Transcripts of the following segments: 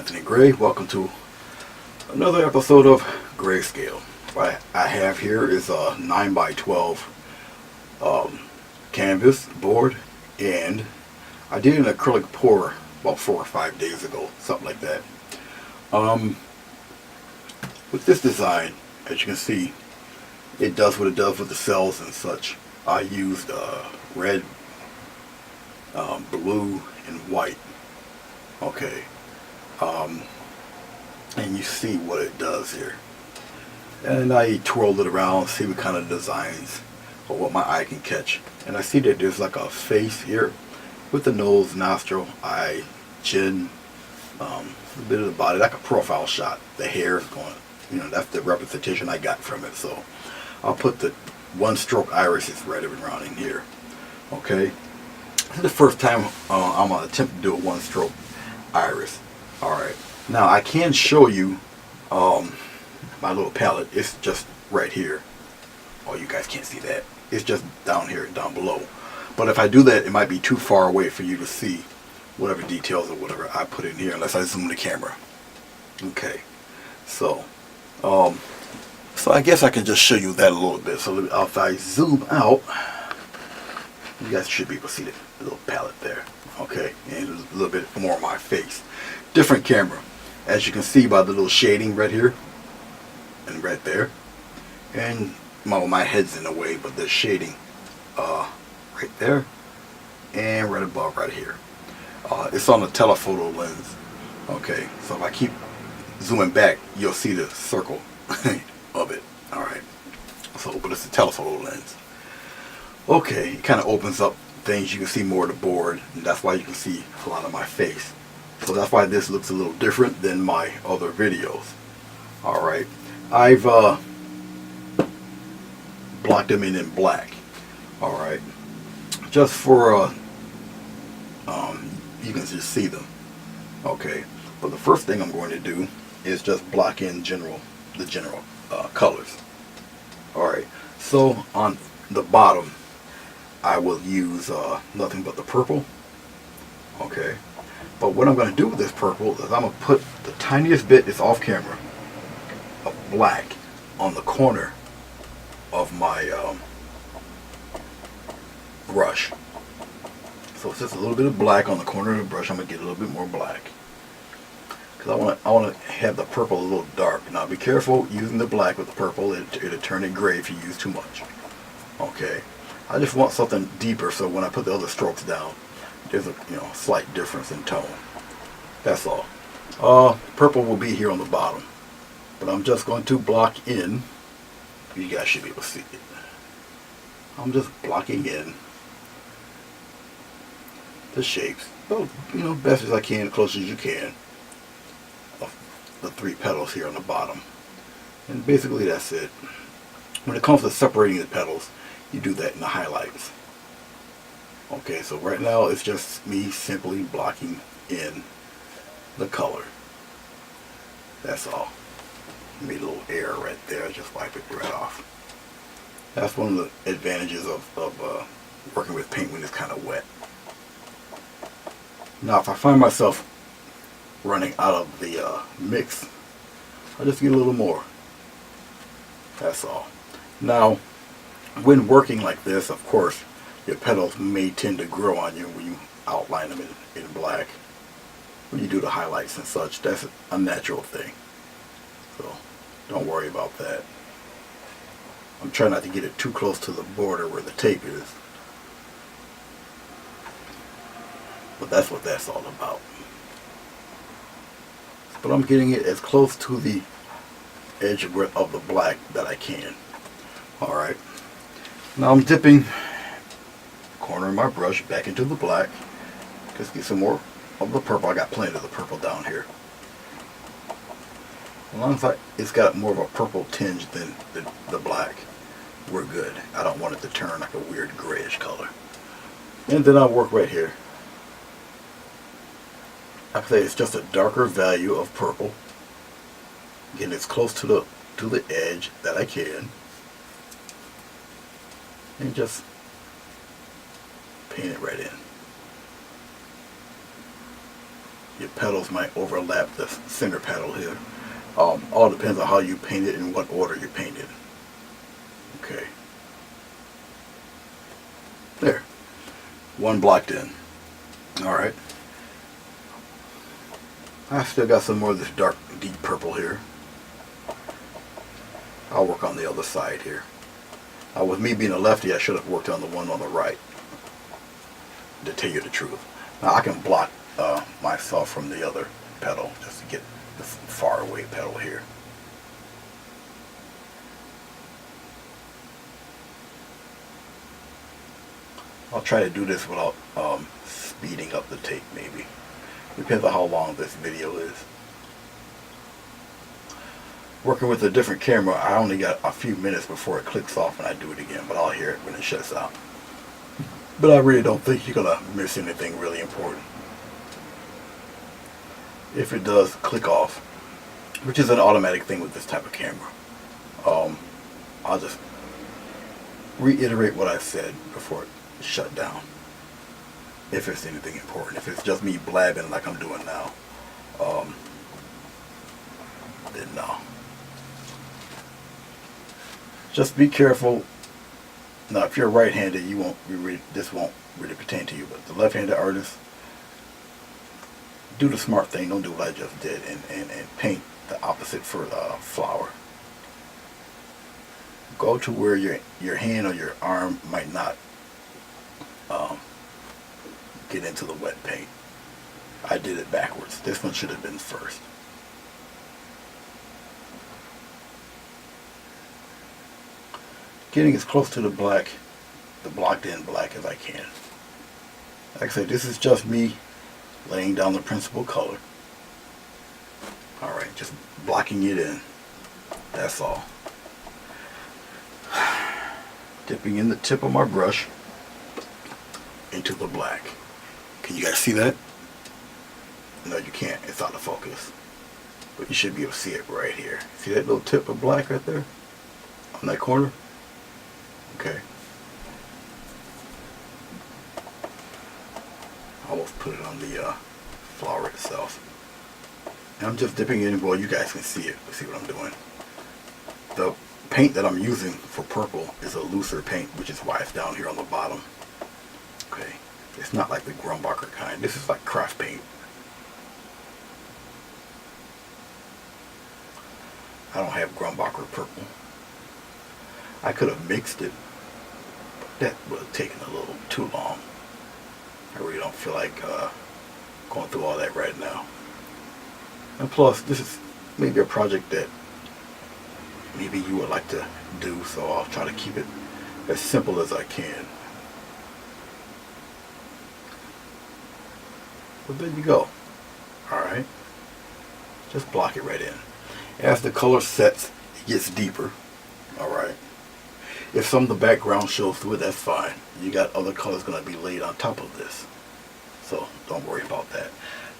Anthony Gray. Welcome to another episode of Grayscale. What I have here is a 9x12 canvas board, and I did an acrylic pour about 4 or 5 days ago, something like that. With this design, as you can see, it does what it does with the cells and such. I used red, blue, and white. Okay. And you see what it does here. And I twirled it around, see what kind of designs or what my eye can catch. And I see that there's like a face here with the nose, nostril, eye, chin, a bit of the body, like a profile shot. The hair is going, that's the representation I got from it. So I'll put the one stroke irises right around in here. Okay. This is the first time I'm going to attempt to do a one stroke iris. Alright. Now I can show you my little palette. It's just right here. Oh, you guys can't see that. It's just down here, down below. But if I do that, it might be too far away for you to see whatever details or whatever I put in here, unless I zoom the camera. Okay. So I guess I can just show you that a little bit. So if I zoom out, you guys should be able to see the little palette there. Okay, and a little bit more of my face. Different camera. As you can see by the little shading right here and right there. And my head's in the way, but there's shading right there and right above right here. It's on a telephoto lens. Okay, so if I keep zooming back, you'll see the circle of it. Alright, so but it's a telephoto lens. Okay, it kind of opens up things. You can see more of the board, and that's why you can see a lot of my face. So that's why this looks a little different than my other videos. Alright, I've blocked them in black. Alright, just for you can just see them. Okay, but the first thing I'm going to do is just block in the general colors. Alright, so on the bottom I will use nothing but the purple. Okay, but what I'm going to do with this purple is I'm going to put the tiniest bit, it's off camera, of black on the corner of my brush. So it's just a little bit of black on the corner of the brush. I'm going to get a little bit more black because I want to have the purple a little dark. Now be careful using the black with the purple. It'll turn it gray if you use too much. Okay, I just want something deeper, so when I put the other strokes down, there's a slight difference in tone. That's all. Purple will be here on the bottom, but I'm just going to block in. You guys should be able to see it. I'm just blocking in the shapes, well, best as I can, close as you can, of the 3 petals here on the bottom. And basically that's it. When it comes to separating the petals, you do that in the highlights. Okay, so right now it's just me simply blocking in the color. That's all. Made a little error right there. Just wipe it right off. That's one of the advantages of working with paint when it's kind of wet. Now if I find myself running out of the mix, I'll just get a little more. That's all. Now when working like this, of course, your petals may tend to grow on you when you outline them in black. When you do the highlights and such, that's a natural thing. So don't worry about that. I'm trying not to get it too close to the border where the tape is. But that's what that's all about. But I'm getting it as close to the edge of the black that I can. Alright. Now I'm dipping the corner of my brush back into the black. Just get some more of the purple. I got plenty of the purple down here. As long as it's got more of a purple tinge than the black, we're good. I don't want it to turn like a weird grayish color. And then I'll work right here. Like I say, it's just a darker value of purple. Getting as close to the edge that I can. And just paint it right in. your petals might overlap the center petal here. All depends on how you paint it and what order you paint it. Okay. There. One blocked in. Alright. I still got some more of this dark, deep purple here. I'll work on the other side here. With me being a lefty, I should have worked on the one on the right, to tell you the truth. Now I can block myself from the other petal just to get the far away petal here. I'll try to do this without speeding up the tape, maybe. Depends on how long this video is. Working with a different camera, I only got a few minutes before it clicks off and I do it again, but I'll hear it when it shuts out. But I really don't think you're going to miss anything really important. If it does click off, which is an automatic thing with this type of camera, I'll just reiterate what I said before it shut down. If it's anything important. If it's just me blabbing like I'm doing now, then no. Just be careful. Now, if you're right-handed, this won't really pertain to you. But the left-handed artist, do the smart thing. Don't do what I just did and paint the opposite for the flower. Go to where your hand or your arm might not get into the wet paint. I did it backwards. This one should have been first. Getting as close to the blocked in black as I can. Like I said, this is just me laying down the principal color. Alright, just blocking it in. That's all. Dipping in the tip of my brush into the black. Can you guys see that? No, you can't. It's out of focus. But you should be able to see it right here. See that little tip of black right there? On that corner? Okay. I almost put it on the flower itself. And I'm just dipping in. Well, you guys can see it. See what I'm doing. The paint that I'm using for purple is a looser paint, which is why it's down here on the bottom. Okay. It's not like the Grumbacher kind. This is like craft paint. I don't have Grumbacher purple. I could have mixed it, but that would have taken a little too long. I really don't feel like going through all that right now. And plus, this is maybe a project that maybe you would like to do, so I'll try to keep it as simple as I can. But there you go. Alright. Just block it right in. As the color sets, it gets deeper. Alright. If some of the background shows through it, that's fine. You got other colors going to be laid on top of this. So don't worry about that.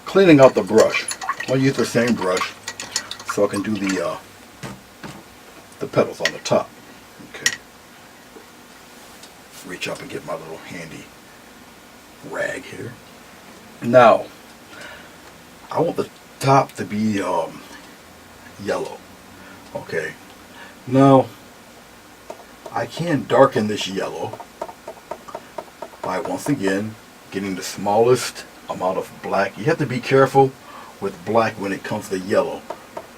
Cleaning out the brush. I'll use the same brush so I can do the petals on the top. Okay. Reach up and get my little handy rag here. Now, I want the top to be yellow. Okay. Now, I can darken this yellow by once again getting the smallest amount of black. You have to be careful with black when it comes to yellow.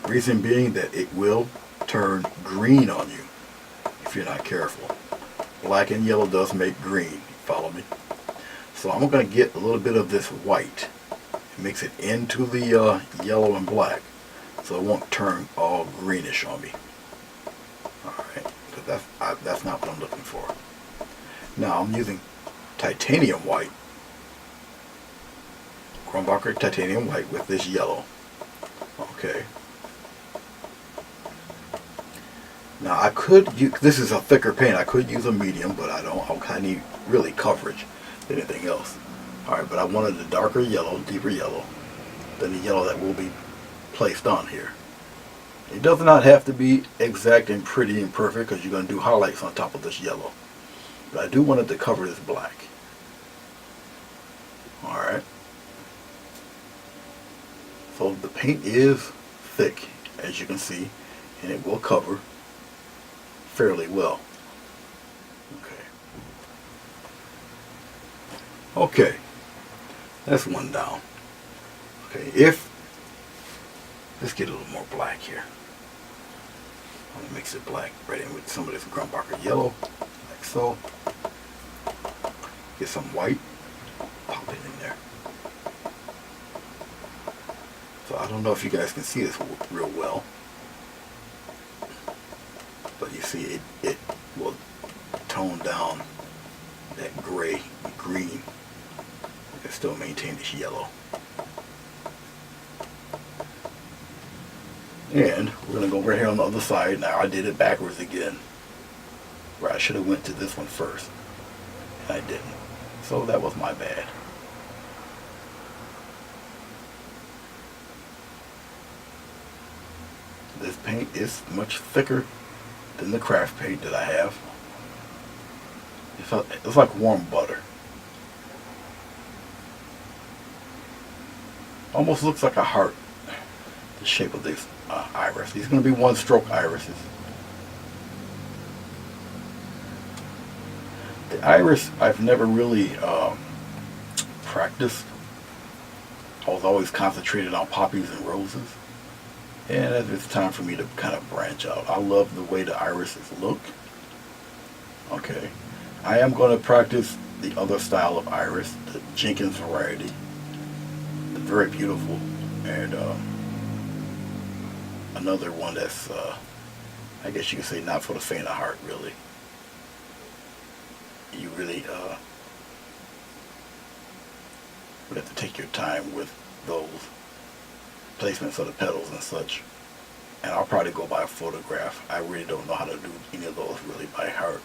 Reason being that it will turn green on you if you're not careful. Black and yellow does make green. Follow me? So I'm going to get a little bit of this white and mix it into the yellow and black so it won't turn all greenish on me. Alright, because that's not what I'm looking for. Now I'm using titanium white, Grumbacher titanium white with this yellow. Okay. Now I could use, this is a thicker paint, I could use a medium, but I don't. I need really coverage than anything else. Alright, but I wanted a darker yellow, deeper yellow, than the yellow that will be placed on here. It does not have to be exact and pretty and perfect because you're going to do highlights on top of this yellow. But I do want it to cover this black. Alright. So the paint is thick, as you can see, and it will cover fairly well. Okay, that's one down. Okay, let's get a little more black here. I'm gonna mix it black right in with some of this Grumbacher yellow, like so. Get some white, pop it in there. So I don't know if you guys can see this real well, but you see it will tone down that gray, green. You can still maintain this yellow. And we're going to go over here on the other side. Now I did it backwards again. Where I should have went to this one first. And I didn't. So that was my bad. This paint is much thicker than the craft paint that I have. It's like warm butter. Almost looks like a heart. The shape of this iris. These are going to be one-stroke irises. The iris I've never really practiced. I was always concentrated on poppies and roses. And it's time for me to kind of branch out. I love the way the irises look. Okay. I am going to practice the other style of iris, the Jenkins variety. It's very beautiful. And another one that's, I guess you could say, not for the faint of heart, really. You really would have to take your time with those placements of the petals and such. And I'll probably go by a photograph. I really don't know how to do any of those really by heart.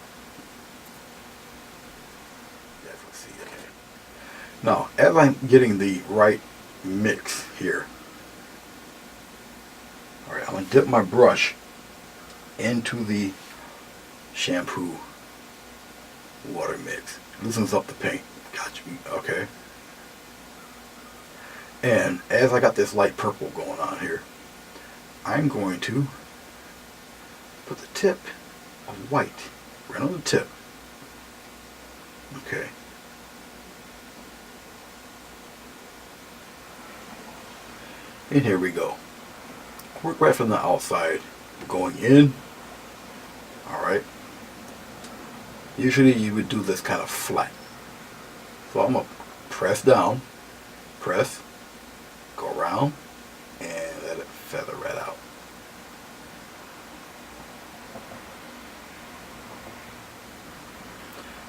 Yes, let's see. Okay. Now, as I'm getting the right mix here, all right, I'm going to dip my brush into the shampoo water mix. Loosens up the paint. Got you. Okay. And as I got this light purple going on here, I'm going to put the tip of white right on the tip. Okay. And here we go. Work right from the outside, going in. Alright. Usually you would do this kind of flat. So I'm going to press down, press, go around, and let it feather right out.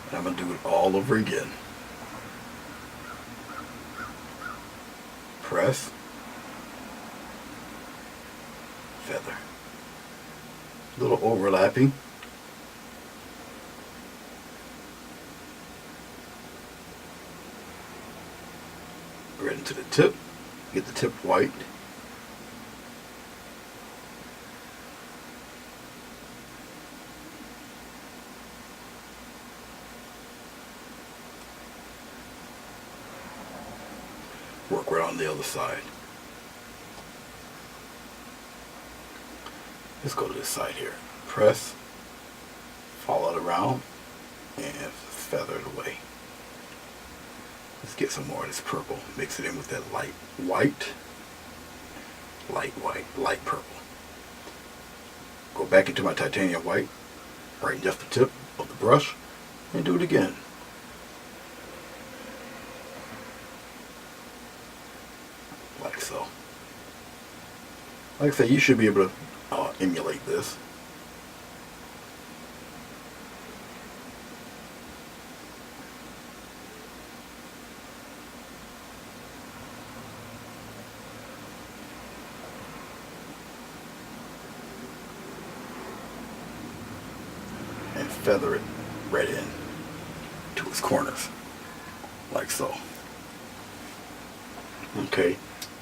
And I'm going to do it all over again. Press, feather. A little overlapping. Right into the tip. Get the tip white. Work right on the other side. Let's go to this side here. Press, follow it around, and feather it away. Let's get some more of this purple. Mix it in with that light white, light purple. Go back into my titanium white, right in just the tip of the brush, and do it again. Like so. Like I say, you should be able to emulate this. And feather it right in to its corners, like so. Okay,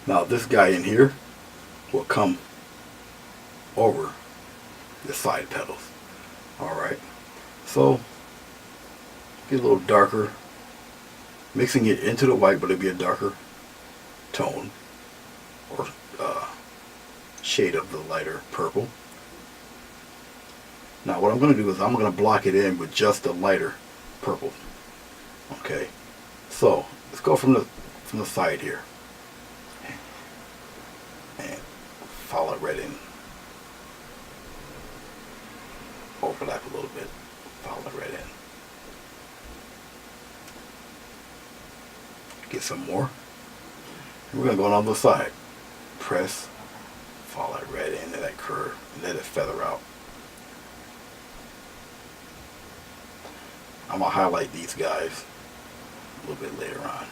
now this guy in here will come over the side petals. Alright, so get a little darker, mixing it into the white, but it'll be a darker tone, or shade of the lighter purple. Now what I'm going to do is I'm going to block it in with just the lighter purple. Okay, so let's go from the side here and follow it right in. Overlap a little bit. Follow it right in. Get some more. And we're going to go on the other side. Press, follow it right into that curve, and let it feather out. I'm going to highlight these guys a little bit later on.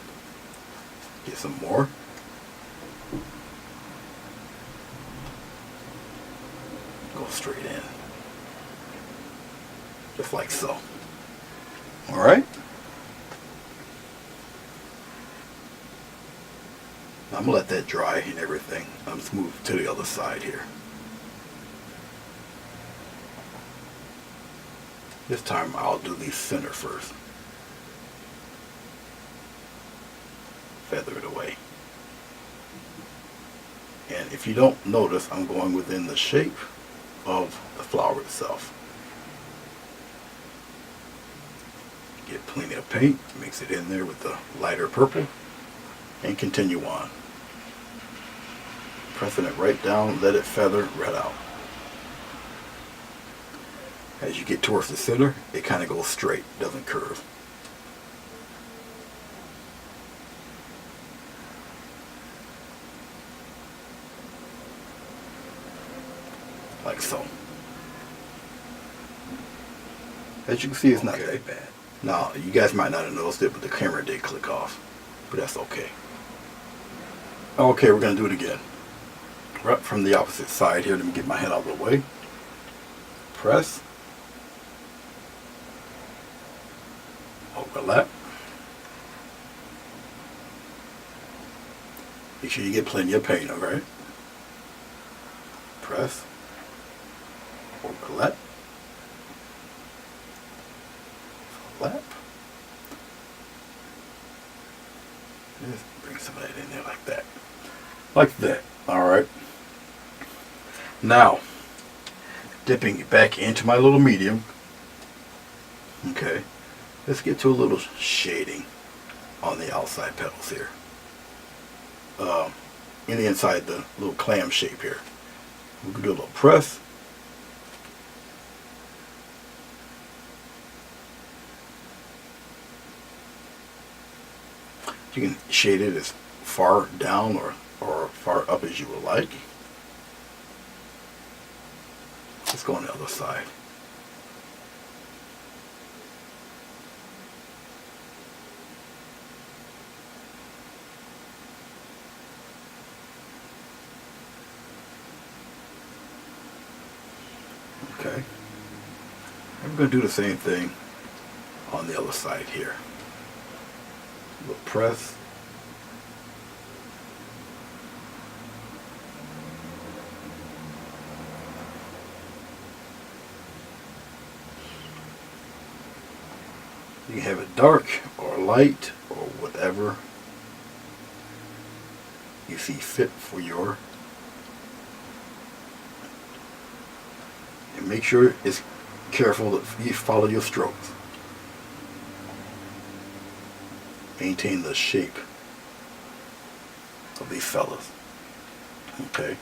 Get some more. Go straight in. Just like so. Alright? I'm going to let that dry and everything. I'm just move to the other side here. This time I'll do the center first. Feather it away. And if you don't notice, I'm going within the shape of the flower itself. Get plenty of paint, mix it in there with the lighter purple, and continue on. Pressing it right down, let it feather right out. As you get towards the center, it kind of goes straight, doesn't curve. Like so. As you can see, it's not that bad. Now, you guys might not have noticed it, but the camera did click off. But that's okay. Okay, we're going to do it again. Right from the opposite side here. Let me get my head out of the way. Press. Overlap. Make sure you get plenty of paint, alright? Press. Overlap. Overlap. Just bring some of that in there like that. Like that. Alright. Now, dipping it back into my little medium. Okay. Let's get to a little shading on the outside petals here. In the inside, the little clam shape here. We can do a little press. You can shade it as far down or far up as you would like. Let's go on the other side. Okay. And we're going to do the same thing on the other side here. A little press. You can have it dark or light or whatever you see fit for your. And make sure it's careful that you follow your strokes. Maintain the shape of these fellas. Okay.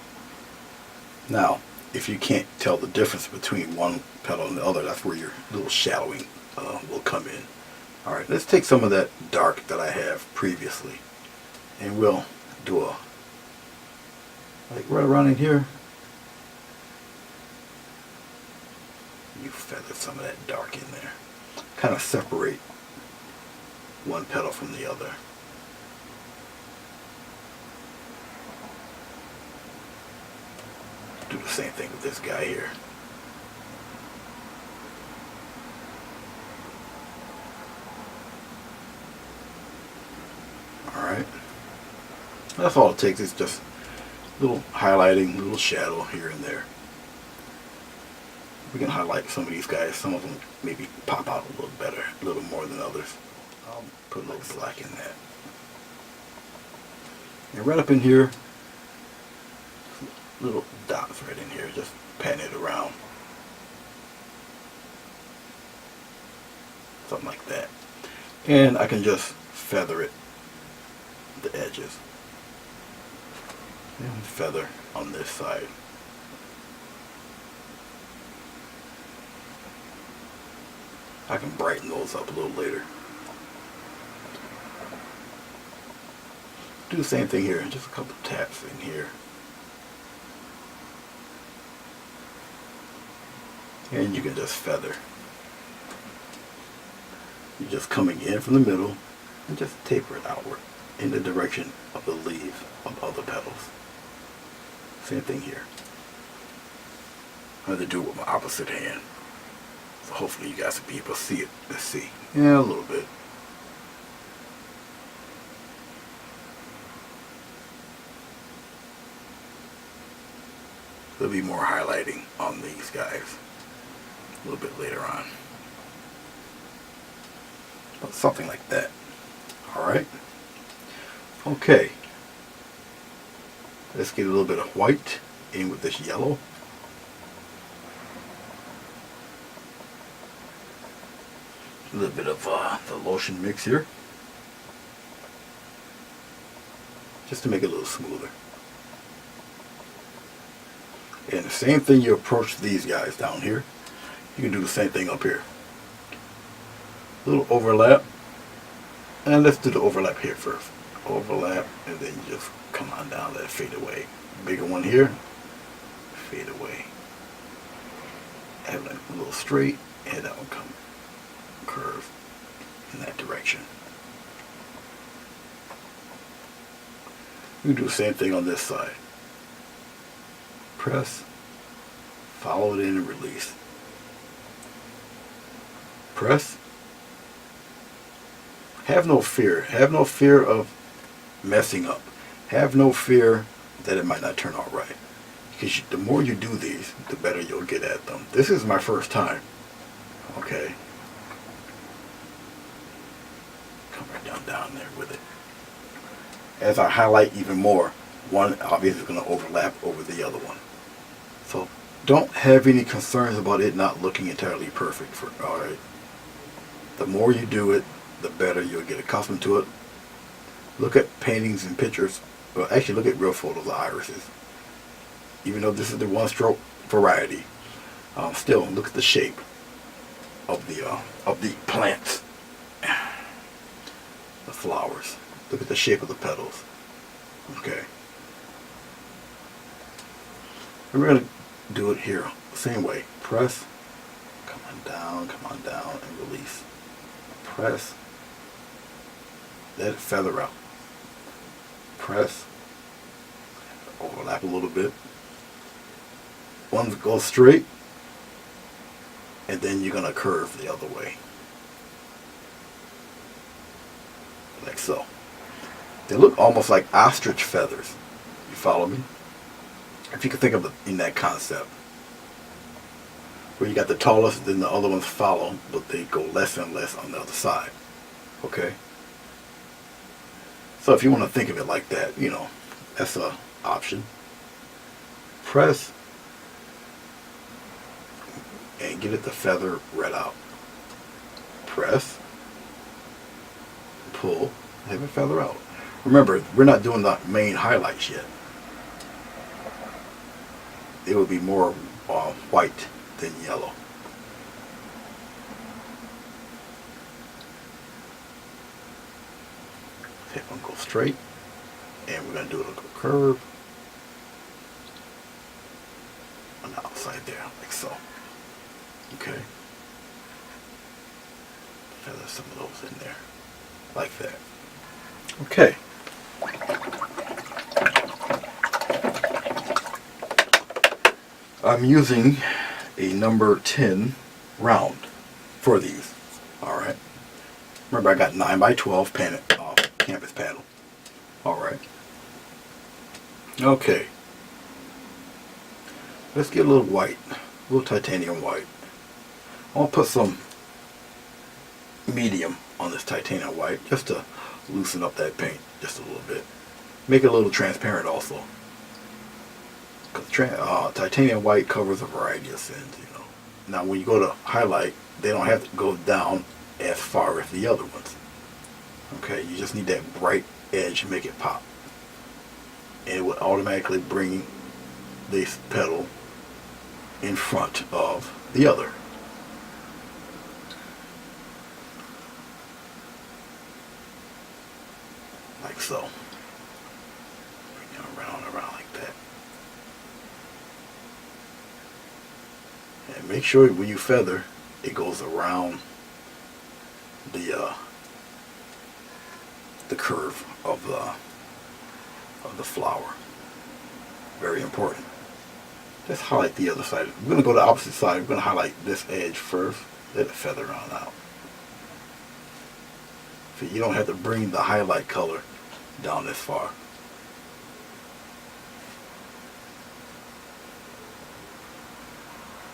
Now, if you can't tell the difference between one petal and the other, that's where your little shadowing will come in. Alright, let's take some of that dark that I have previously, and we'll do a, like right around in here, you feather some of that dark in there. Kind of separate one petal from the other. Do the same thing with this guy here. Alright. That's all it takes, is just a little highlighting, a little shadow here and there. We can highlight some of these guys. Some of them maybe pop out a little better, a little more than others. I'll put a little black in that. And right up in here, little dots right in here, just patting it around. Something like that. And I can just feather it, the edges. And feather on this side. I can brighten those up a little later. Do the same thing here, just a couple taps in here. And you can just feather. You're just coming in from the middle and just taper it outward in the direction of the leaves of other petals. Same thing here. I'm going to do it with my opposite hand. So hopefully you guys will be able to see it. Let's see. Yeah, a little bit. There'll be more highlighting on these guys a little bit later on. But something like that. Alright. Okay. Let's get a little bit of white in with this yellow. A little bit of the lotion mix here. Just to make it a little smoother. And the same thing you approach these guys down here, you can do the same thing up here. A little overlap. And let's do the overlap here first. Overlap, and then you just come on down, let it fade away. Bigger one here, fade away. Have it a little straight, and that one come curve in that direction. You can do the same thing on this side. Press, follow it in and release. Press. Have no fear. Have no fear of messing up. Have no fear that it might not turn out right. Because the more you do these, the better you'll get at them. This is my first time. Okay. Come right down there with it. As I highlight even more, one obviously is going to overlap over the other one. So don't have any concerns about it not looking entirely perfect. Alright. The more you do it, the better you'll get accustomed to it. Look at paintings and pictures. Well, actually look at real photos of irises. Even though this is the one stroke variety, still look at the shape of the plants, the flowers. Look at the shape of the petals. Okay. And we're going to do it here the same way. Press, come on down, and release. Press, let it feather out. Press, overlap a little bit. One goes straight, and then you're going to curve the other way. Like so. They look almost like ostrich feathers. You follow me? If you can think of it in that concept. Where you got the tallest, then the other ones follow, but they go less and less on the other side. Okay? So if you want to think of it like that, you know, that's an option. Press and get it to feather right out. Press, pull, have it feather out. Remember, we're not doing the main highlights yet. It would be more white than yellow. Okay, one go straight, and we're going to do a little curve on the outside there, like so. Okay. Feather some of those in there, like that. Okay. I'm using a number 10 round for these. Alright. Remember I got 9x12 canvas panel. Alright. Okay. Let's get a little white. A little titanium white. I'll put some medium on this titanium white just to loosen up that paint just a little bit. Make it a little transparent also. Titanium white covers a variety of sins, you know. Now, when you go to highlight, they don't have to go down as far as the other ones. Okay, you just need that bright edge to make it pop. And it will automatically bring this petal in front of the other. Like so. Bring it around like that. And make sure when you feather, it goes around the curve of the flower. Very important. Let's highlight the other side. We're going to go to the opposite side. We're going to highlight this edge first. Let it feather on out. So you don't have to bring the highlight color down this far.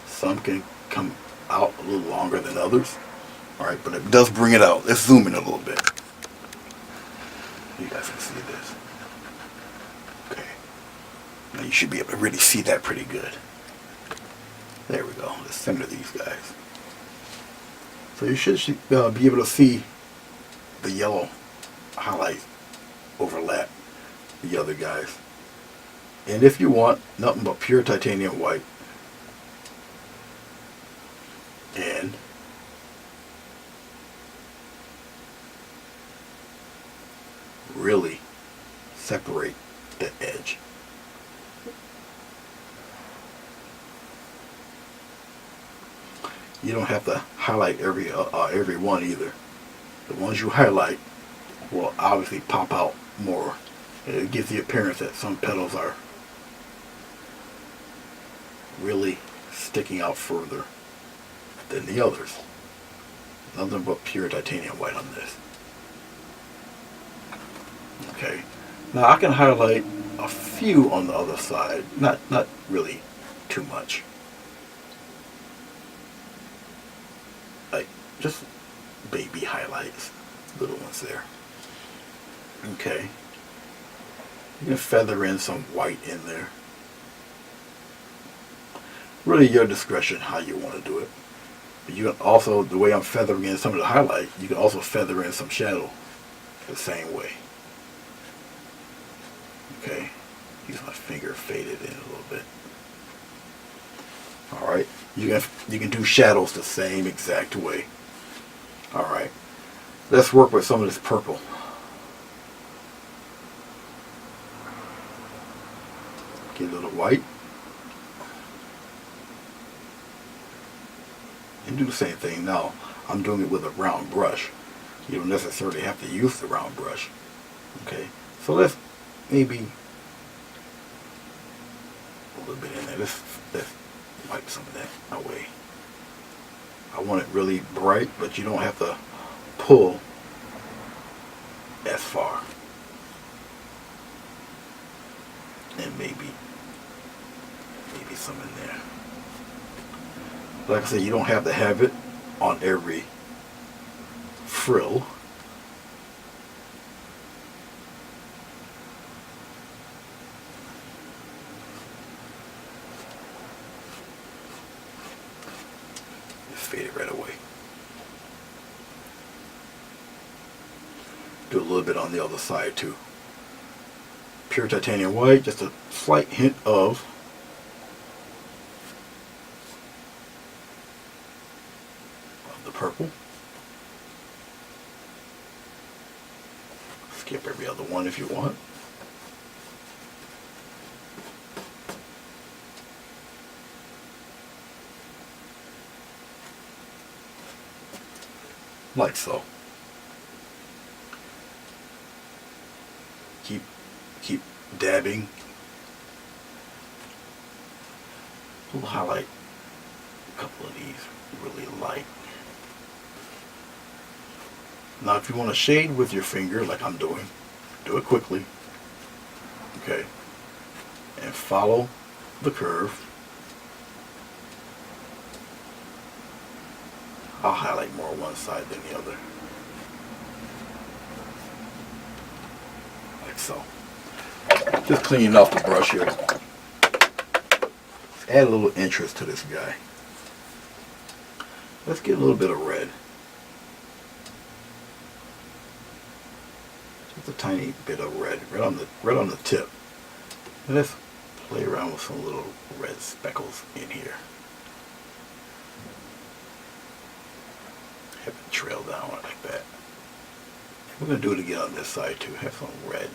Some can come out a little longer than others. Alright, but it does bring it out. Let's zoom in a little bit. You guys can see this. Okay. Now you should be able to really see that pretty good. There we go. Let's center these guys. So you should be able to see the yellow highlight overlap the other guys. And if you want nothing but pure titanium white and really separate the edge. You don't have to highlight every one either. The ones you highlight will obviously pop out more. It gives the appearance that some petals are really sticking out further than the others. Nothing but pure titanium white on this. Okay. Now I can highlight a few on the other side, not really too much. Like just baby highlights, little ones there. Okay. You can feather in some white in there. Really your discretion how you want to do it. But you can also, the way I'm feathering in some of the highlight, you can also feather in some shadow the same way. Okay, use my finger, fade it in a little bit. Alright, you can do shadows the same exact way. Alright, let's work with some of this purple. Get a little white. And do the same thing. Now, I'm doing it with a round brush. You don't necessarily have to use the round brush. Okay, so let's maybe a little bit in there. Let's wipe some of that away. I want it really bright, but you don't have to pull as far. And maybe some in there. Like I said, you don't have to have it on every frill. Just fade it right away. Do a little bit on the other side too. Pure titanium white, just a slight hint of the purple. Skip every other one if you want. Like so. Keep dabbing. We'll highlight a couple of these really light. Now if you want to shade with your finger like I'm doing, do it quickly. Okay. And follow the curve. I'll highlight more on one side than the other. Like so. Just cleaning off the brush here. Add a little interest to this guy. Let's get a little bit of red. Just a tiny bit of red, right on the tip. And let's play around with some little red speckles in here. Have it trail down like that. We're going to do it again on this side too. Have some red.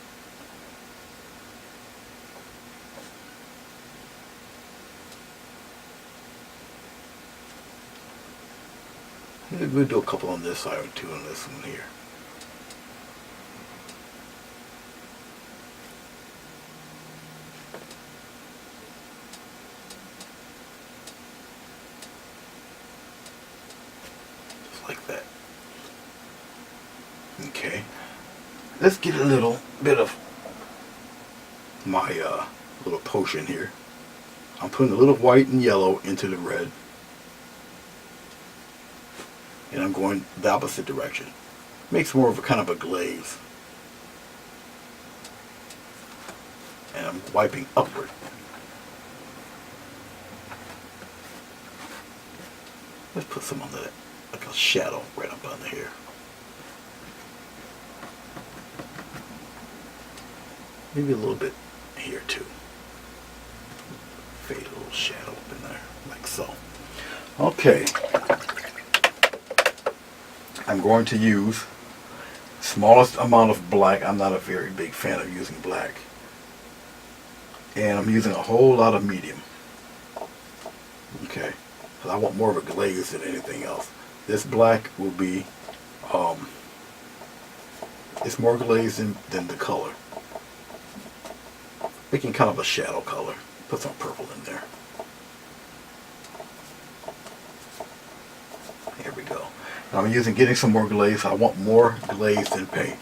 We'll do a couple on this side and two on this one here. Just like that. Okay. Let's get a little bit of my little potion here. I'm putting a little white and yellow into the red. And I'm going the opposite direction. Makes more of a kind of a glaze. And I'm wiping upward. Let's put some under that, like a shadow right up under here. Maybe a little bit here too. Fade a little shadow up in there, like so. Okay. I'm going to use smallest amount of black. I'm not a very big fan of using black. And I'm using a whole lot of medium. Okay. Because I want more of a glaze than anything else. This black will be, it's more glazed than the color. Making kind of a shadow color. Put some purple in there. Here we go. Now I'm getting some more glaze. I want more glaze than paint.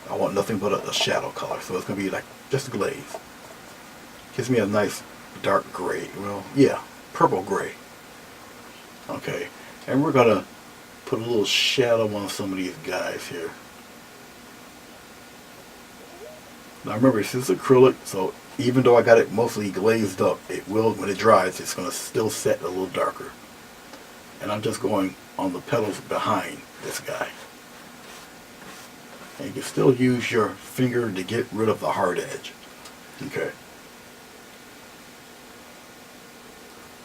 I want nothing but a shadow color. So it's going to be like just glaze. Gives me a nice dark gray. Well, yeah, purple gray. Okay. And we're going to put a little shadow on some of these guys here. Now remember, this is acrylic, so even though I got it mostly glazed up, it will, when it dries, it's going to still set a little darker. And I'm just going on the petals behind this guy. And you can still use your finger to get rid of the hard edge. Okay.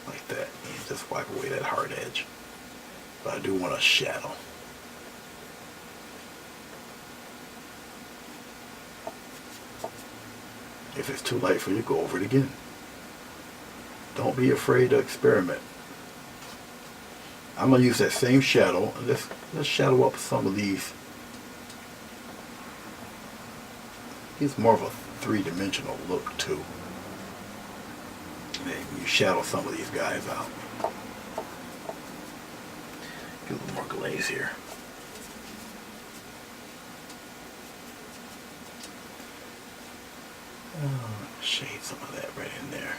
Like that. And just wipe away that hard edge. But I do want a shadow. If it's too light for you, go over it again. Don't be afraid to experiment. I'm going to use that same shadow. Let's shadow up some of these. It's more of a three-dimensional look too. And then you shadow some of these guys out. Get a little more glaze here. Shade some of that right in there.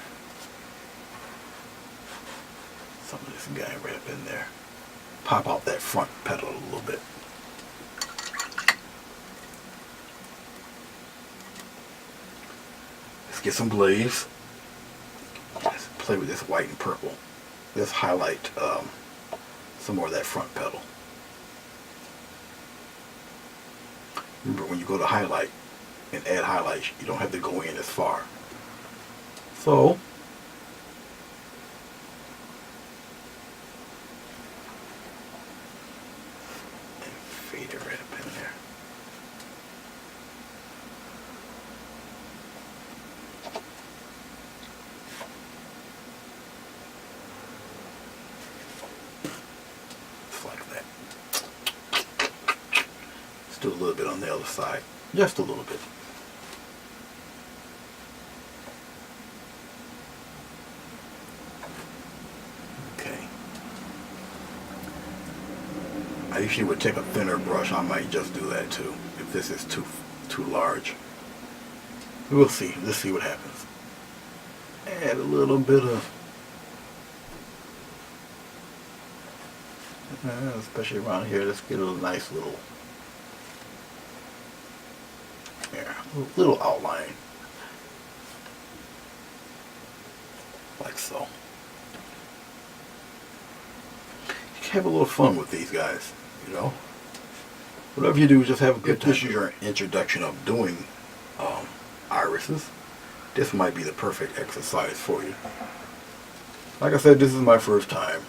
Some of this guy right up in there. Pop out that front petal a little bit. Let's get some glaze. Let's play with this white and purple. Let's highlight some more of that front petal. Remember, when you go to highlight and add highlights, you don't have to go in as far. So, and fade it right up in there. Just like that. Let's do a little bit on the other side. Just a little bit. I usually would take a thinner brush. I might just do that too, if this is too large. We'll see. Let's see what happens. Add a little bit of, especially around here, let's get a nice little, little outline. like so. You can have a little fun with these guys, you know. Whatever you do, just have a good time. If this is your introduction of doing irises, this might be the perfect exercise for you. Like I said, this is my first time.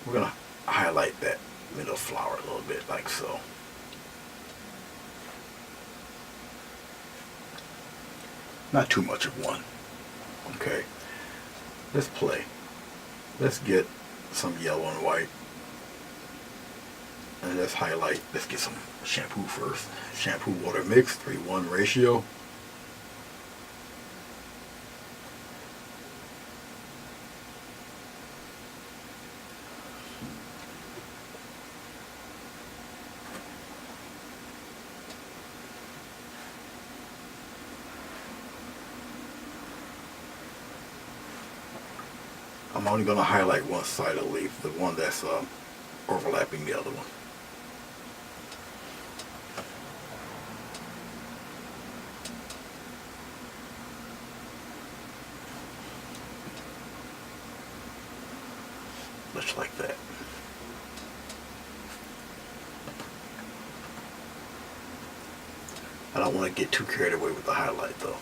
We're going to highlight that middle flower a little bit, like so. Not too much of one. Okay. Let's play. Let's get some yellow and white. And let's highlight. Let's get some shampoo first. Shampoo water mix, 3:1 ratio. I'm only going to highlight one side of the leaf, the one that's overlapping the other one. Just like that. I don't want to get too carried away with the highlight though.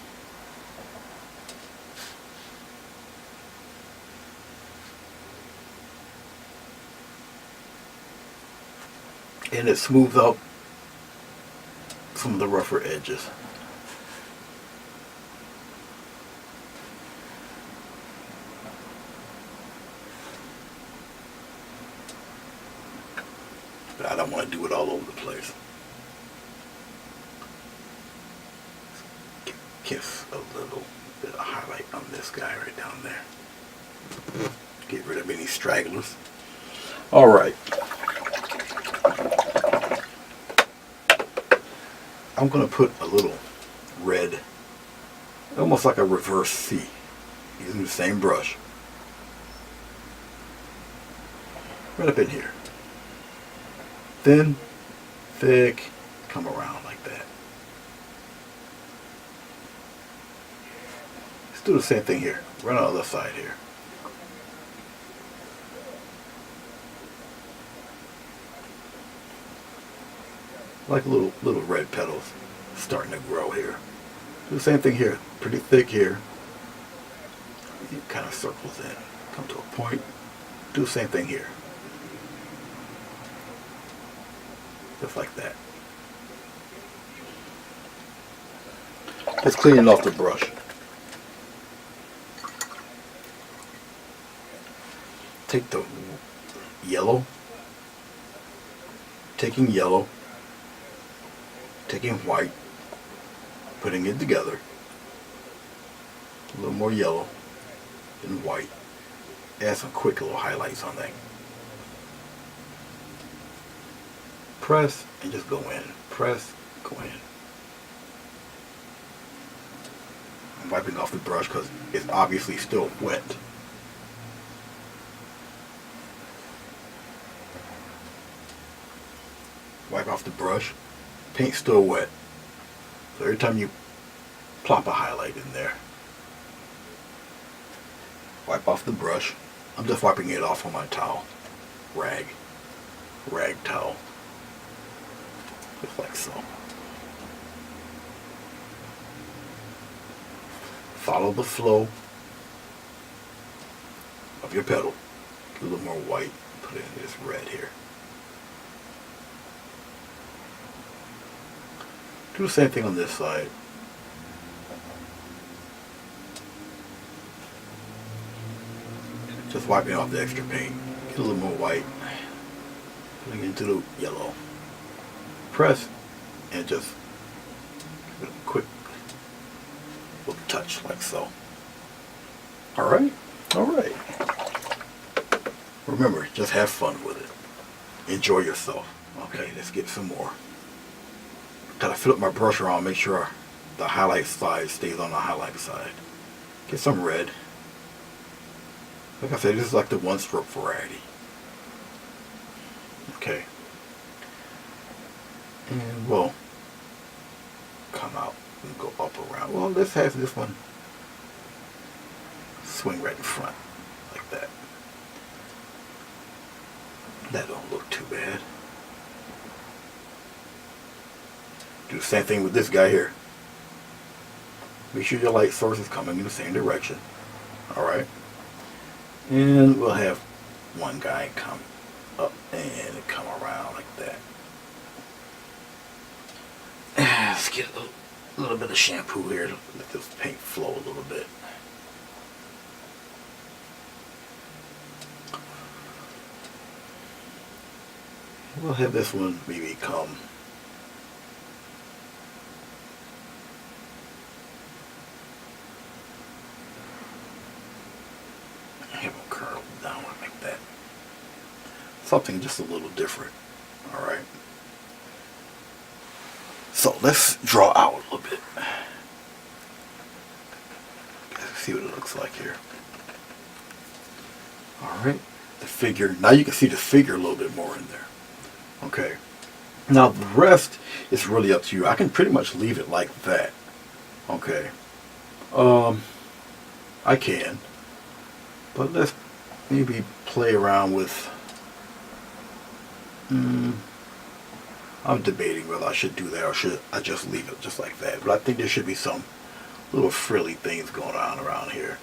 And it smooths out some of the rougher edges. But I don't want to do it all over the place. Kiss a little bit of highlight on this guy right down there. Get rid of any stragglers. All right. I'm going to put a little red, almost like a reverse C, using the same brush, right up in here. Thin, thick, come around like that. Let's do the same thing here. Run on the other side here. Like little red petals starting to grow here. Do the same thing here. Pretty thick here. It kind of circles in. Come to a point. Do the same thing here. Just like that. Let's clean it off the brush. Take the yellow. Taking yellow. Taking white, putting it together, a little more yellow and white, add some quick little highlights on that. Press and just go in, press, go in. I'm wiping off the brush because it's obviously still wet. Wipe off the brush. Paint's still wet, so every time you plop a highlight in there, wipe off the brush. I'm just wiping it off on my towel, rag towel, just like so. Follow the flow of your petal. Get a little more white, put in this red here. Do the same thing on this side. Just wiping off the extra paint. Get a little more white. Putting it into the yellow. Press and just give it a quick little touch like so. Alright? Alright. Remember, just have fun with it. Enjoy yourself. Okay, let's get some more. Gotta flip my brush around, make sure the highlight side stays on the highlight side. Get some red. Like I said, this is like the one stroke variety. Okay. And we'll come out and go up around. Well, let's have this one swing right in front, like that. That don't look too bad. Do the same thing with this guy here. Make sure your light source is coming in the same direction. Alright. And we'll have one guy come up and come around like that. Let's get a little bit of shampoo here to let this paint flow a little bit. We'll have this one maybe come have them curl down like that. Something just a little different. Alright. So let's draw out a little bit. Let's see what it looks like here. Alright. The figure. Now you can see the figure a little bit more in there. Okay. Now the rest is really up to you. I can pretty much leave it like that. Okay. I can. But let's maybe play around with... I'm debating whether I should do that or should I just leave it just like that. But I think there should be some little frilly things going on around here.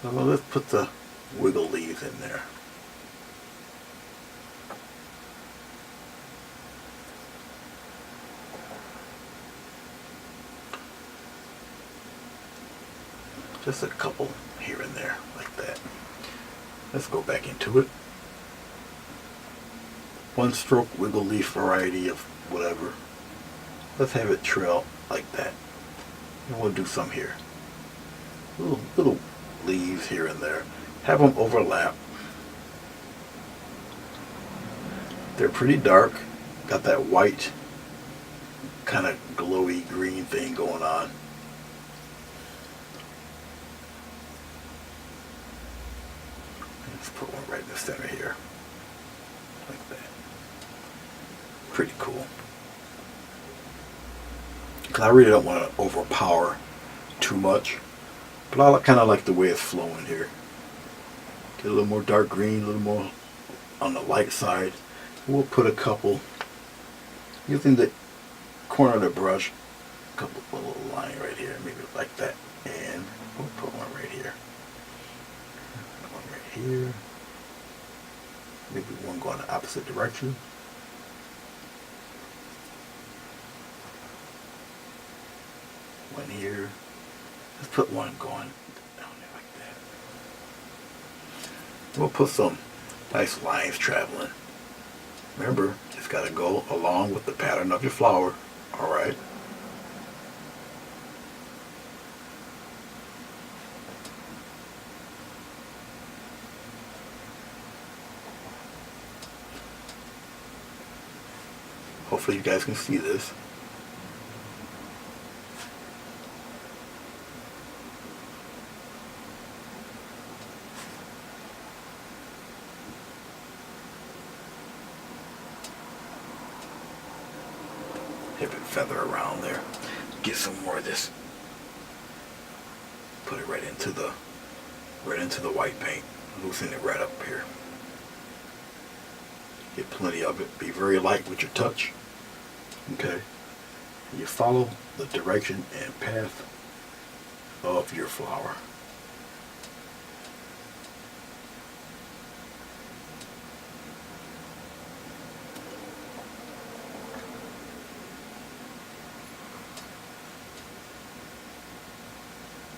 So let's put the wiggle leaves in there. Just a couple here and there, like that. Let's go back into it. One stroke wiggle leaf variety of whatever. Let's have it trail like that. And we'll do some here. Little leaves here and there. Have them overlap. They're pretty dark. Got that white kind of glowy green thing going on. Let's put one right in the center here. Like that. Pretty cool. Because I really don't want to overpower too much. But I kind of like the way it's flowing here. Get a little more dark green, a little more on the light side. We'll put a couple, using the corner of the brush, a little line right here, maybe like that. And we'll put one right here. One right here. Maybe one going the opposite direction. One here. Let's put one going down there like that. We'll put some nice lines traveling. Remember, it's got to go along with the pattern of your flower. Alright. Hopefully you guys can see this. Have it feather around there. Get some more of this. Put it right into the white paint. Loosen it right up here. Get plenty of it. Be very light with your touch. Okay. You follow the direction and path of your flower.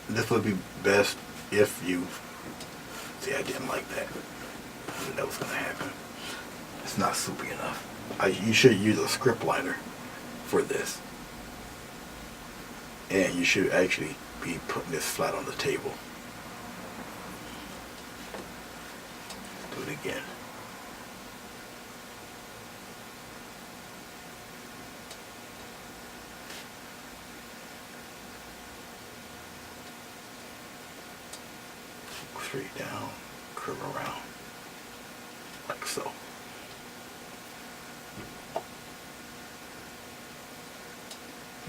This would be best if you... See, I didn't like that. I knew that was going to happen. It's not soupy enough. You should use a script liner for this. And you should actually be putting this flat on the table. Do it again. Straight down, curve around, like so.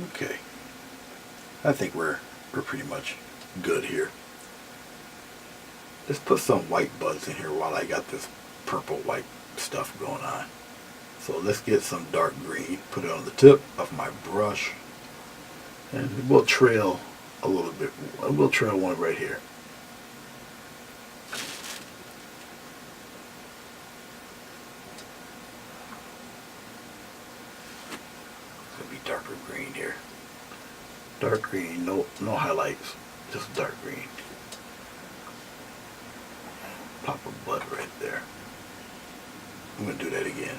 Okay, I think we're pretty much good here. let's put some white buds in here while I got this purple white stuff going on. So let's get some dark green, put it on the tip of my brush, and we'll trail a little bit. We'll trail one right here. It's gonna be darker green here. Dark green, no highlights, just dark green. Pop a bud right there. I'm gonna do that again.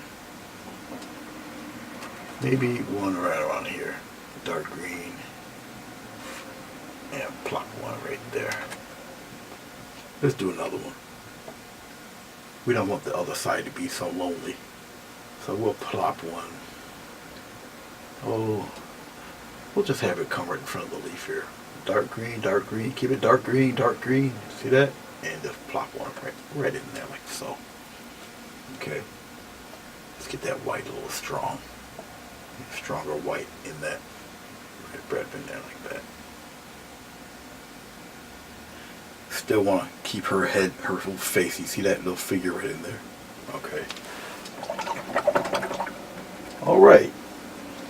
Maybe one right around here, dark green, and plop one right there. Let's do another one. We don't want the other side to be so lonely, so we'll plop one. Oh, we'll just have it come right in front of the leaf here. Dark green, keep it dark green, see that? And just plop one right in there like so. Okay, let's get that white a little strong. Stronger white in that red in there like that. Still want to keep her head, her little face. You see that little figure right in there? Okay. Alright.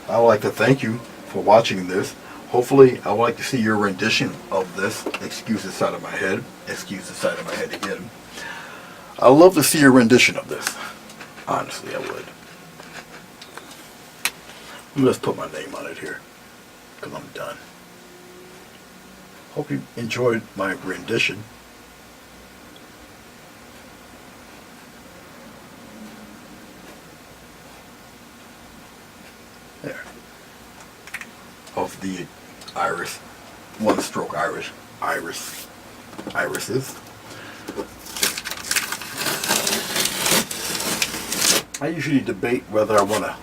I would like to thank you for watching this. Hopefully, I would like to see your rendition of this. Excuse the side of my head. Excuse the side of my head again. I'd love to see your rendition of this. Honestly, I would. Let's put my name on it here, because I'm done. Hope you enjoyed my rendition. There. Of the iris, one stroke irises. I usually debate whether I want to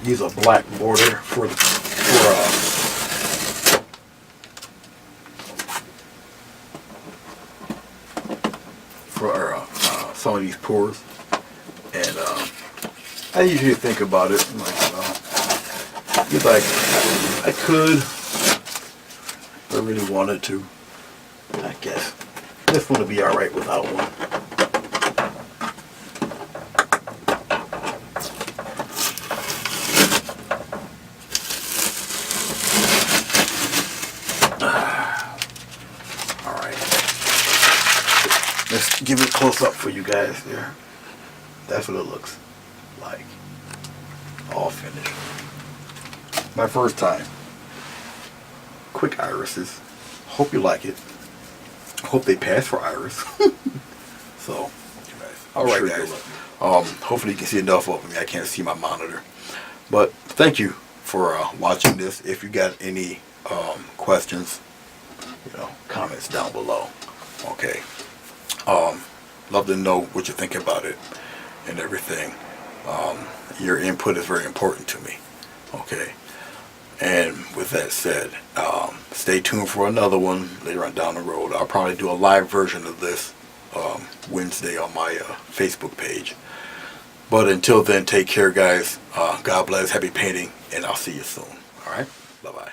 use a black border for some of these pores, and I usually think about it like, I could, if I really wanted to. I guess this one would be all right without one. Let's give it a close up for you guys there. That's what it looks like. All finished. My first time. Quick irises. Hope you like it. Hope they pass for iris. So, alright guys. Hopefully you can see enough of me. I can't see my monitor. But thank you for watching this. If you got any questions, comments down below. Okay. Love to know what you think about it and everything. Your input is very important to me. Okay. And with that said, stay tuned for another one later on down the road. I'll probably do a live version of this Wednesday on my Facebook page. But until then, take care, guys. God bless. Happy painting. And I'll see you soon. All right. Bye-bye.